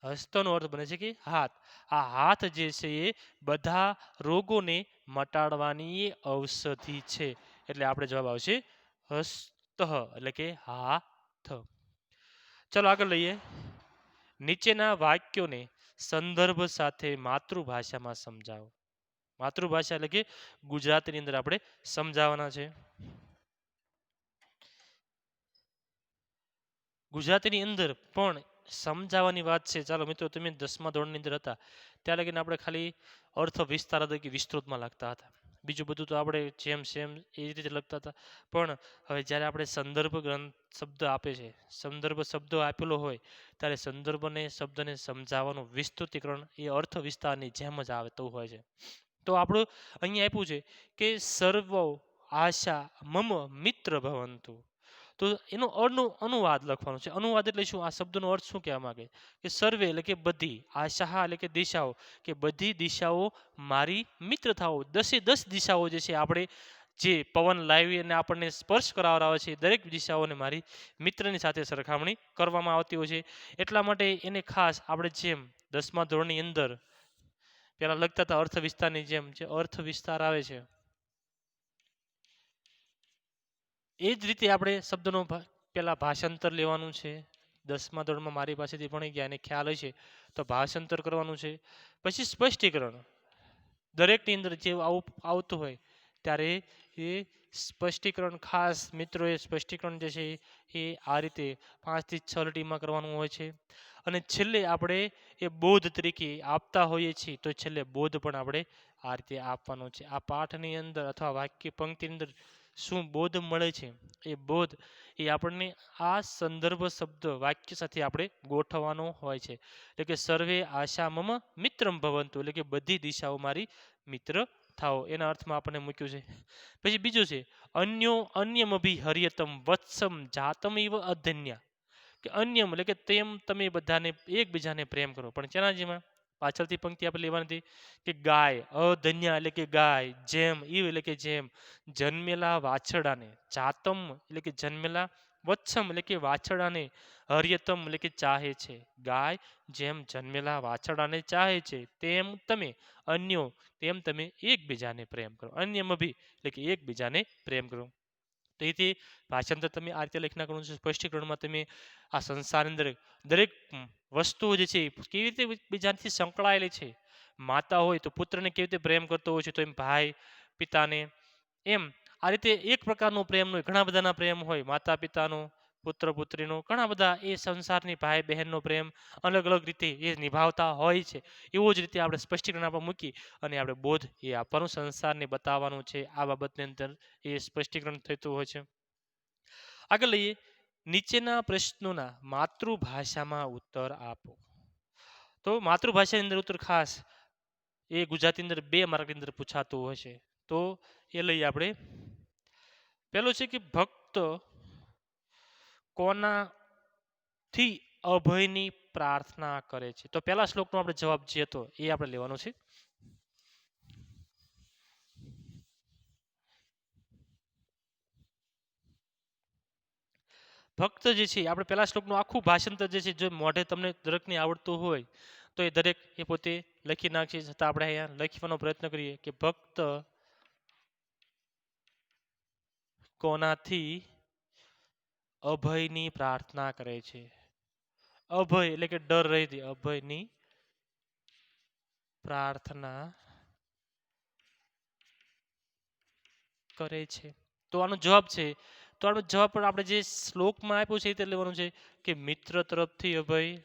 હસ્તનો અર્થ બને છે કે હાથ. આ હાથ જે છે એ બધા રોગોને મટાડવાની ઔષધિ છે, એટલે આપણે જવાબ આવશે હસ્ત એટલે કે હાથ. ચલો આગળ લઈએ નીચેના વાક્યોને સંદર્ભ સાથે માતૃભાષામાં સમજાવો. માતૃભાષા એટલે કે ગુજરાતીની અંદર આપણે સમજાવવાના છે. ગુજરાતીની અંદર પણ સમજાવવાની વાત છે. ચાલો મિત્રો, તમે 10મા ધોરણની અંદર હતા ત્યાં લગીને આપણે ખાલી અર્થ વિસ્તાર કે વિસ્તૃતમાં લખતા હતા. બીજું બધું તો આપણે જેમ સેમ એ રીતે લખતા હતા. પણ હવે જ્યારે આપણે સંદર્ભ ગ્રંથ શબ્દ આપે છે, સંદર્ભ શબ્દ આપેલો હોય ત્યારે સંદર્ભને શબ્દને સમજાવવાનું વિસ્તૃતિકરણ એ અર્થ વિસ્તારની જેમ જ આવતું હોય છે. તો આપણું અહીંયા આપ્યું છે કે સર્વ આશા મમ મિત્ર ભવંતુ. તો એનો અનુવાદ લખવાનો છે. અનુવાદ એટલે શું? આ શબ્દનો અર્થ શું કહેવા માંગે કે સર્વે એટલે કે બધી, આશા એટલે કે દિશાઓ, કે બધી દિશાઓ મારી મિત્ર થાઓ. 10 દિશાઓ જે છે આપણે જે પવન લાવી અને આપણને સ્પર્શ કરાવડાવે છે, દરેક દિશાઓને મારી મિત્રની સાથે સરખામણી કરવામાં આવતી હોય છે. એટલા માટે એને ખાસ આપણે જેમ 10મા ધોરણની અંદર પેલા લખતા હતા અર્થ વિસ્તારની જેમ જે અર્થ વિસ્તાર આવે છે એ જ રીતે આપણે શબ્દનો પેલા ભાષાંતર લેવાનું છે. 10મા ધોરણમાં મારી પાસેથી ભણી ગયા અને ખ્યાલ હશે તો ભાષાંતર કરવાનું છે. પછી સ્પષ્ટીકરણ, દરેકની અંદર જે આવતું હોય ત્યારે એ સ્પષ્ટીકરણ ખાસ મિત્રો એ સ્પષ્ટીકરણ જે છે એ આ રીતે 5 થી 6 લીટીમાં કરવાનું હોય છે. અને છેલ્લે આપણે એ બોધ તરીકે આપતા હોઈએ છીએ તો છેલ્લે બોધ પણ આપણે આ રીતે આપવાનો છે. આ પાઠની અંદર અથવા વાક્ય પંક્તિની અંદર શું બોધ મળે છે એ બોધ એ આપણને આ સંદર્ભ શબ્દ વાક્ય સાથે આપણે ગોઠવવાનો હોય છે. એટલે કે સર્વે આશા મમ મિત્રમ ભવંતુ એટલે કે બધી દિશાઓ મારી મિત્ર થાઓ એના અર્થમાં આપણને મૂક્યું છે. પછી બીજું છે અન્યો અન્યમભી હરિયતમ વત્સમ જાતમ ઇવ અધન્ય, કે અન્યમ એટલે કે તેમ તમે બધાને એકબીજાને પ્રેમ કરો. પણ કેના જેમાં? પાછળથી પંક્તિ આપણે લેવાની હતી કે ગાય, અધન્ય એટલે કે ગાય, જેમ ઈવ એટલે કે જેમ, જન્મેલા વાછરડાને, જાતમ એટલે કે જન્મેલા, વત્સમ એટલે કે વાછરડાને, હરિયતમ એટલે કે ચાહે છે. ગાય જેમ જન્મેલા વાછરડાને ચાહે છે તેમ તમે અન્યો તેમ તમે એકબીજાને પ્રેમ કરો. અન્યમભી એટલે કે એકબીજાને પ્રેમ કરો. તો એથી ભાષાંતર તમે આ રીતે લખી નાખવાનું છે. સ્પષ્ટીકરણમાં તમે આ સંસારની અંદર દરેક વસ્તુઓ જે છે એ કેવી રીતે બીજાથી સંકળાયેલી છે. માતા હોય તો પુત્રને કેવી રીતે પ્રેમ કરતો હોય છે, તો એમ ભાઈ પિતાને, એમ આ રીતે એક પ્રકારનો પ્રેમ હોય, ઘણા બધાના પ્રેમ હોય, માતા પિતાનો, પુત્ર પુત્રીનો, ઘણા બધા એ સંસારની ભાઈ બહેનનો પ્રેમ અલગ અલગ રીતે એ નિભાવતા હોય છે. એવું જ રીતે આપણે સ્પષ્ટીકરણ આપણે મૂકી અને આપણે બોધ એ આપવાનું, સંસારને બતાવવાનું છે. આ બાબતની અંદર એ સ્પષ્ટીકરણ થતું હોય છે. આગળ લઈએ, નીચેના પ્રશ્નોના માતૃભાષામાં ઉત્તર આપો. તો માતૃભાષાની અંદર ઉત્તર ખાસ એ ગુજરાતી અંદર 2 માર્કની અંદર પૂછાતું હોય છે. તો એ લઈએ આપણે. પેલો છે કે ભક્ત કોનાથી અભયની પ્રાર્થના કરે છે. તો પહેલા શ્લોકનો આપણે જવાબ જે હતો એ આપણે લેવાનો છે. ભક્ત જે છે આપણે પહેલા શ્લોકનું આખું ભાષાંતર જે છે જો મોઢે તમને દરેકને આવડતું હોય તો એ દરેક એ પોતે લખી નાખશે. છતાં આપણે અહીંયા લખવાનો પ્રયત્ન કરીએ કે ભક્ત કોનાથી અભયની પ્રાર્થના કરે છે. અભય એટલે કે ડર રહી, અભયની પ્રાર્થના કરે છે. તો આનો જવાબ છે, તો આનો જવાબ પણ આપણે જે શ્લોકમાં આપ્યો છે એ રીતે લેવાનું છે કે મિત્ર તરફથી અભય,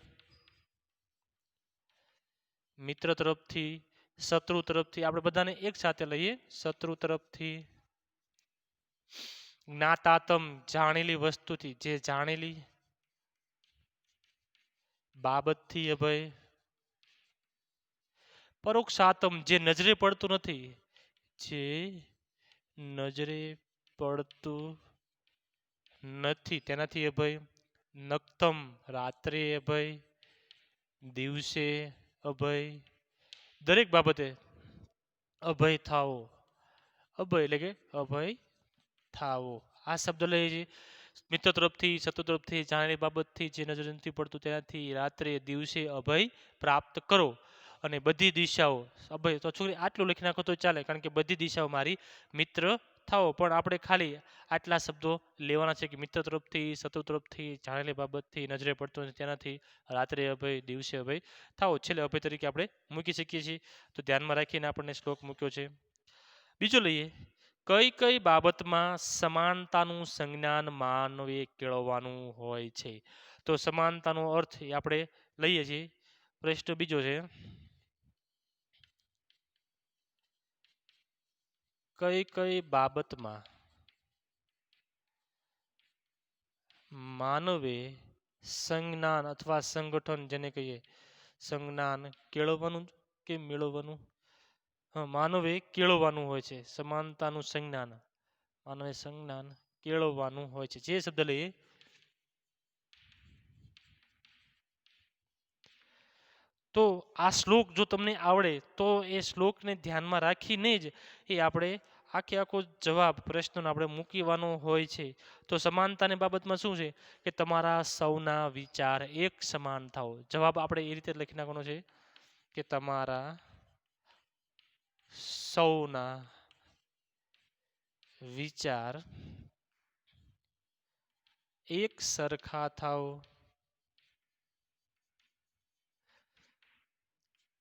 મિત્ર તરફથી, શત્રુ તરફથી, આપણે બધાને એક સાથે લઈએ, શત્રુ તરફથી, જ્ઞાતાતમ જાણેલી વસ્તુથી, જે જાણેલી બાબતથી અભય, પરોક્ષાતમ જે નજરે પડતું નથી, જે નજરે પડતું નથી તેનાથી અભય, નક્તમ રાત્રે અભય, દિવસે અભય, દરેક બાબતે અભય થાવો. અભય એટલે કે અભય થાવો. આ શબ્દ લઈએ છીએ મિત્ર તરફથી, શત્રુ તરફથી, જાણેલી બાબતથી, જે નજર નથી પડતું તેનાથી, રાત્રે દિવસે અભય પ્રાપ્ત કરો. અને બધી દિશાઓ અભય, તો છોકરી આટલું લખી નાખો તો ચાલે, કારણ કે બધી દિશાઓ મારી મિત્ર થાઓ. પણ આપણે ખાલી આટલા શબ્દો લેવાના છે કે મિત્ર તરફથી, શત્રુ તરફથી, જાણેલી બાબતથી, નજરે પડતો નથી તેનાથી, રાત્રે અભય, દિવસે અભય થાઓ. છેલ્લે અભય તરીકે આપણે મૂકી શકીએ છીએ. તો ધ્યાનમાં રાખીને આપણને શ્લોક મૂક્યો છે. બીજો લઈએ, કઈ કઈ બાબતમાં સમાનતાનું સંજ્ઞાન માનવે કેળવવાનું હોય છે. તો સમાનતાનો અર્થ આપણે લઈએ છીએ. પ્રશ્ન બીજો છે, કઈ કઈ બાબતમાં માનવે સંજ્ઞાન અથવા સંગઠન, જેને કહીએ સંજ્ઞાન કેળવવાનું કે મેળવવાનું, માનવે કેળવવાનું હોય છે. સમાનતાનું સંજ્ઞાન માનવે સંજ્ઞાન કેળવવાનું હોય છે. જે શબ્દ લઈએ, તો આ શ્લોક જો તમને આવડે તો એ શ્લોકને ધ્યાનમાં રાખીને જ એ આપણે આખે આખો જવાબ પ્રશ્નનો આપણે મૂકવાનો હોય છે. તો સમાનતાની બાબતમાં શું છે કે તમારા સૌના વિચાર એક સમાન થાઓ. જવાબ આપણે એ રીતે લખી નાખવાનો છે કે તમારા સૌના વિચાર એક સરખા થાઓ.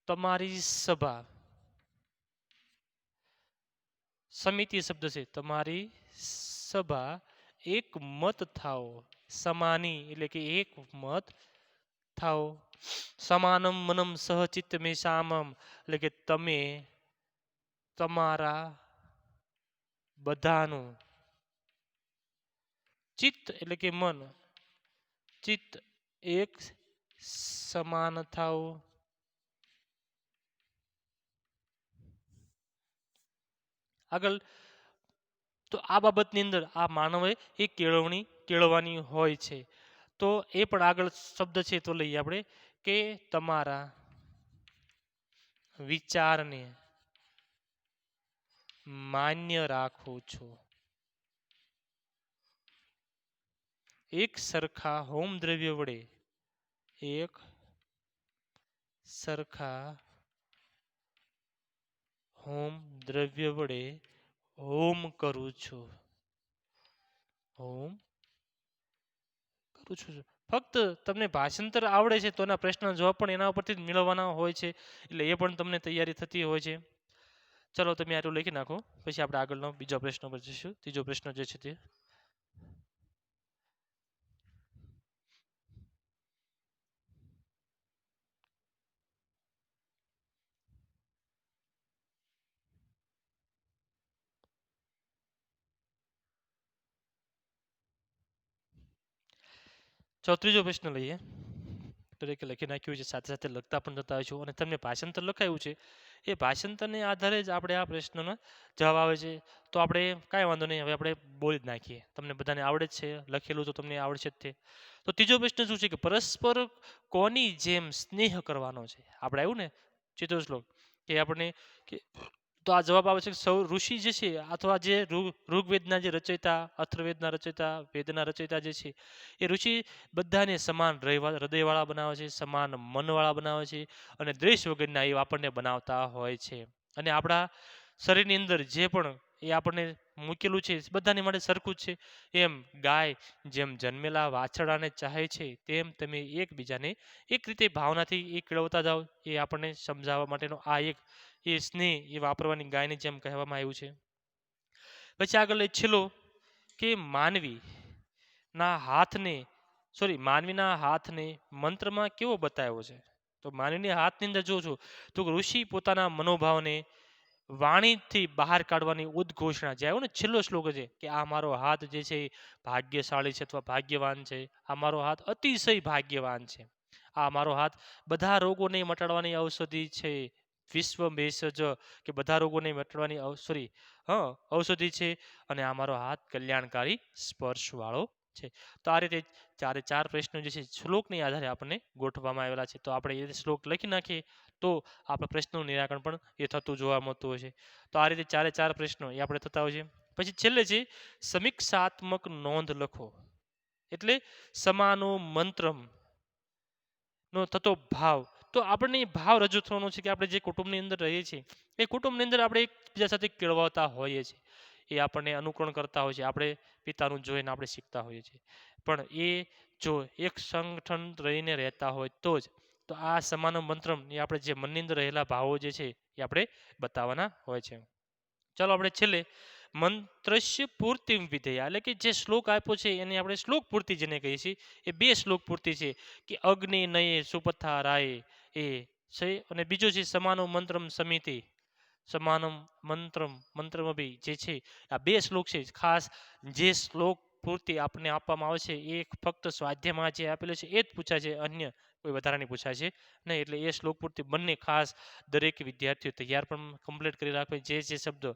તમારી સભા, સમિતિ શબ્દ છે, તમારી સભા એક મત થાઓ. સમાની એટલે કે એક મત થાઓ. સમાનમ મનમ સહચિત્ત મેષામમ એટલે કે તમે તમારા બધાનું, ચિત્ત એટલે કે મન, ચિત્ત એક સમાન થાઓ. આગળ તો આ બાબતની અંદર આ માનવે એ કેળવવાની હોય છે. તો એ પણ આગળ શબ્દ છે તો લઈએ આપણે કે તમારા વિચારને માન્ય રાખું છું. એક સરખા હોમ દ્રવ્ય વડે એક સરખા હોમ દ્રવ્ય વડે હોમ કરું છું. હોમ કરું છું. ફક્ત તમને ભાષાંતર આવડે છે તો એના પ્રશ્નના જવાબ પણ એના ઉપરથી જ મેળવવાના હોય છે. એટલે એ પણ તમને તૈયારી થતી હોય છે. ચલો તમે આટલું લખી નાખો, પછી આપણે આગળનો બીજો પ્રશ્ન પર જઈશું. ત્રીજો પ્રશ્ન જે છે તે ત્રીજો પ્રશ્ન લઈએ. દરેકે લખી નાખ્યું છે, સાથે સાથે લખતા પણ જતા હોઈશું. અને તમને ભાષાંતર લખાયું છે એ ભાષાંતરને આધારે જ આપણે આ પ્રશ્નનો જવાબ આવે છે. તો આપણે કાંઈ વાંધો નહીં, હવે આપણે બોલી જ નાખીએ. તમને બધાને આવડે જ છે, લખેલું તો તમને આવડશે જ તે. તો ત્રીજો પ્રશ્ન શું છે કે પરસ્પર કોની જેમ સ્નેહ કરવાનો છે. આપણે આવ્યું ને ચિત્ર શ્લોક કે આપણને કે તો આ જવાબ આવે છે સૌ ઋષિ જે છે અથવા જે ઋગ્વેદના જે રચયિતા, અથર્વેદના રચયિતા, વેદના રચયિતા જે છે એ ઋષિ બધાને સમાન હૃદયવાળા બનાવે છે, સમાન મનવાળા બનાવે છે અને દ્વેષ વગરના એ આપણને બનાવતા હોય છે. અને આપણા શરીરની અંદર જે પણ એ આપણને મૂકેલું છે બધાની માટે સરખું જ છે. એમ ગાય જેમ જન્મેલા વાછરડાને ચાહે છે તેમ તમે એકબીજાને એક રીતે ભાવનાથી એ કેળવતા જાઓ. એ આપણને સમજાવવા માટેનો આ એક એ સ્નેહ એ વાપરવાની ગાયની જેમ કહેવામાં આવ્યું છે. પછી આગળ છેલ્લો કે માનવીના હાથને મંત્રમાં કેવો બતાવ્યો છે. તો માનવીના હાથની અંદર જો છો તો ઋષિ પોતાના મનોભાવને વાણીથી બહાર કાઢવાની ઉદ્ઘોષણા જે આવ્યો ને છેલ્લો શ્લોક છે કે આ મારો હાથ જે છે એ ભાગ્યશાળી છે અથવા ભાગ્યવાન છે. આ મારો હાથ અતિશય ભાગ્યવાન છે. આ મારો હાથ બધા રોગોને મટાડવાની ઔષધિ છે. વિશ્વ ભેષજ કે બધા રોગોને મટાડવાની ઔષધિ છે. અને આ મારો હાથ કલ્યાણકારી સ્પર્શવાળો છે. તો આ રીતે ચારે ચાર પ્રશ્નો જે છે શ્લોકની આધારે આપણને ગોઠવવામાં આવેલા છે. તો આપણે એ શ્લોક લખી નાખીએ તો આપણા પ્રશ્નોનું નિરાકરણ પણ એ થતું જોવા મળતું હોય છે. તો આ રીતે ચારે ચાર પ્રશ્નો એ આપણે થતા હોય છે. પછી છેલ્લે છે સમીક્ષાત્મક નોંધ લખો. એટલે સમાનો મંત્રમ નો થતો ભાવ. તો આપણને ભાવ રજૂ થવાનો છે કે આપણે જે કુટુંબની અંદર રહીએ છીએ એ કુટુંબની અંદર આપણે એકબીજા સાથે કેળવાતા હોઈએ છીએ. એ આપણને અનુકરણ કરતા હોય છે. આપણે પિતાનું જોઈને આપણે શીખતા હોઈએ છીએ. પણ એ જો એક સંગઠન રહીને રહેતા હોય તો જ. તો આ સમાન મંત્રમ એ આપણે જે મનની અંદર રહેલા ભાવો જે છે એ આપણે બતાવવાના હોય છે. ચાલો આપણે છેલ્લે મંત્રસ્ય પૂર્તિ વિધેય એટલે કે જે શ્લોક આપ્યો છે એને આપણે શ્લોક પૂર્તિ જેને કહીએ છીએ એ બે શ્લોક પૂર્તિ છે કે અગ્નિ નયે સુપથા રાય એ છે. અને બીજો છે સમાનો મંત્રમ સમિતિ સમાનમ મંત્રમ જે છે આ બે શ્લોક છે. ખાસ જે શ્લોક પૂર્તિ આપને આપવામાં આવે છે એ ફક્ત સ્વાધ્યાયમાં જે આપેલો છે એ જ પૂછાય છે, અન્ય કોઈ વધારાની પૂછાય છે નહીં. એટલે એ શ્લોક પૂર્તિ બંને ખાસ દરેક વિદ્યાર્થીઓ તૈયાર પણ કમ્પ્લીટ કરી રાખવી. જે શબ્દો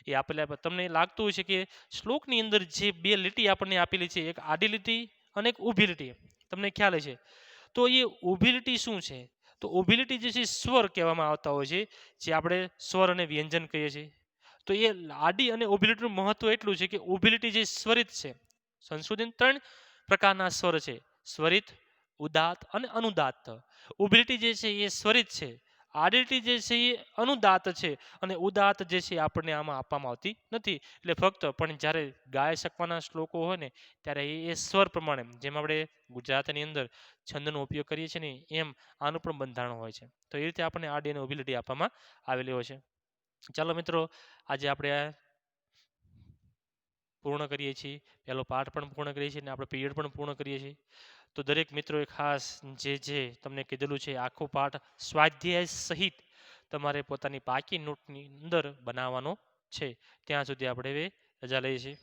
એ આપેલા તમને લાગતું હોય છે કે શ્લોકની અંદર જે બે લીટી આપણને આપેલી છે, એક આડી લીટી અને એક ઊભી લીટી, તમને ખ્યાલ છે. તો એ ઊભી લીટી શું છે? તો ઊભી લીટી જે છે સ્વર કહેવામાં આવતા હોય છે, જે આપણે સ્વર અને વ્યંજન કહીએ છીએ. તો એ આડી અને ઊભી લીટીનું મહત્વ એટલું છે કે ઊભી લીટી જે સ્વરિત છે, સંશોધન 3 પ્રકારના સ્વર છે, સ્વરિત, ઉદાત્ત અને અનુદાત્ત. ઊભી લીટી જે છે એ સ્વરિત છે, આડી લીટી જે છે એ અનુદાત્ત છે અને ઉદાત્ત જે છે આપણને આમાં આપવામાં આવતી નથી. એટલે ફક્ત પણ જ્યારે ગાય શકવાના શ્લોકો હોય ને ત્યારે એ સ્વર પ્રમાણે, જેમ આપણે ગુજરાતની અંદર છંદનો ઉપયોગ કરીએ છીએ ને એમ આનું પણ બંધારણ હોય છે. તો એ રીતે આપણને આડી અને ઊભી લીટી આપવામાં આવેલી હોય છે. ચાલો મિત્રો, આજે આપણે પૂર્ણ કરીએ છીએ. પહેલો પાઠ પણ પૂર્ણ કરીએ છીએ અને આપણે પીરિયડ પણ પૂર્ણ કરીએ છીએ. તો દરેક મિત્રોએ ખાસ જે તમને કીધેલું છે આખો પાઠ સ્વાધ્યાય સહિત તમારે પોતાની પાકી નોટની અંદર બનાવવાનો છે. ત્યાં સુધી આપણે રજા લઈએ છીએ.